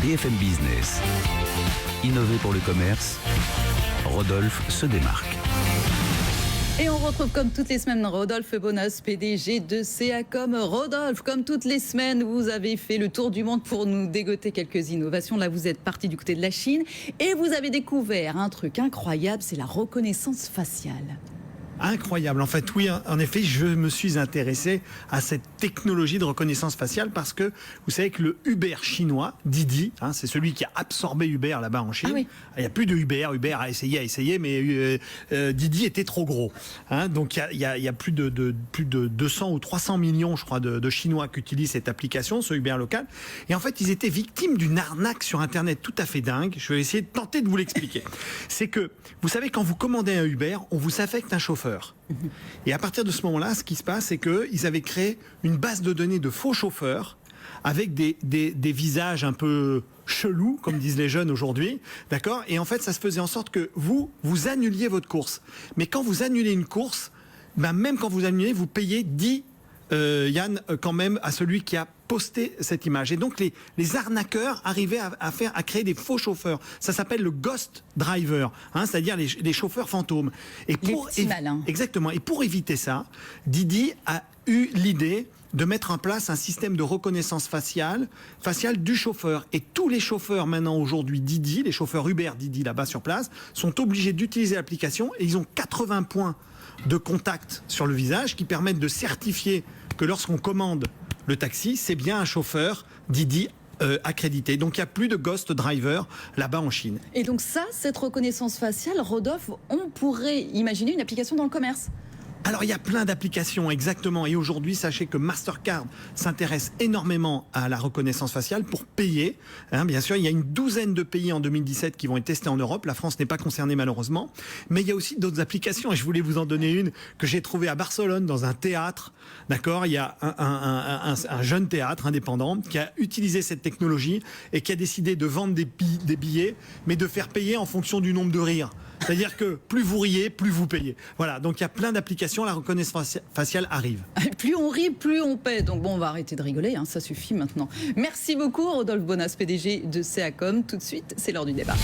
BFM Business. Innover pour le commerce, Rodolphe se démarque. Et on retrouve comme toutes les semaines Rodolphe Bonas, PDG de CACOM. Rodolphe, comme toutes les semaines, vous avez fait le tour du monde pour nous dégoter quelques innovations. Là, vous êtes parti du côté de la Chine et vous avez découvert un truc incroyable, c'est la reconnaissance faciale. Incroyable. En fait, oui, en effet, je me suis intéressé à cette technologie de reconnaissance faciale parce que vous savez que le Uber chinois, Didi, c'est celui qui a absorbé Uber là-bas en Chine. Ah oui. Il n'y a plus de Uber. Uber a essayé, mais Didi était trop gros. Donc il y a plus de 200 ou 300 millions, je crois, de Chinois qui utilisent cette application, ce Uber local. Et en fait, ils étaient victimes d'une arnaque sur Internet tout à fait dingue. Je vais essayer de tenter de vous l'expliquer. C'est que, vous savez, quand vous commandez un Uber, on vous affecte un chauffeur. Et à partir de ce moment-là, ce qui se passe, c'est qu'ils avaient créé une base de données de faux chauffeurs avec des visages un peu chelous, comme disent les jeunes aujourd'hui, d'accord ? Et en fait, ça se faisait en sorte que vous annuliez votre course. Mais quand vous annulez une course, même quand vous annulez, vous payez 10 Yann, quand même, à celui qui a posté cette image. Et donc, les arnaqueurs arrivaient à créer des faux chauffeurs. Ça s'appelle le ghost driver, c'est-à-dire les chauffeurs fantômes. Et les petits malins. Exactement. Et pour éviter ça, Didi a eu l'idée de mettre en place un système de reconnaissance faciale du chauffeur. Et tous les chauffeurs maintenant aujourd'hui Didi, les chauffeurs Uber Didi là-bas sur place, sont obligés d'utiliser l'application et ils ont 80 points de contact sur le visage qui permettent de certifier que lorsqu'on commande le taxi, c'est bien un chauffeur Didi accrédité. Donc il n'y a plus de ghost driver là-bas en Chine. Et donc ça, cette reconnaissance faciale, Rodolphe, on pourrait imaginer une application dans le commerce. Alors, il y a plein d'applications, exactement. Et aujourd'hui, sachez que Mastercard s'intéresse énormément à la reconnaissance faciale pour payer. Bien sûr, il y a une douzaine de pays en 2017 qui vont être testés en Europe. La France n'est pas concernée, malheureusement. Mais il y a aussi d'autres applications. Et je voulais vous en donner une que j'ai trouvée à Barcelone, dans un théâtre. D'accord ? Il y a un jeune théâtre indépendant qui a utilisé cette technologie et qui a décidé de vendre des billets, mais de faire payer en fonction du nombre de rires. C'est-à-dire que plus vous riez, plus vous payez. Voilà, donc il y a plein d'applications, la reconnaissance faciale arrive. Plus on rit, plus on paie. Donc bon, on va arrêter de rigoler, ça suffit maintenant. Merci beaucoup Rodolphe Bonas, PDG de CACOM. Tout de suite, c'est l'heure du débat.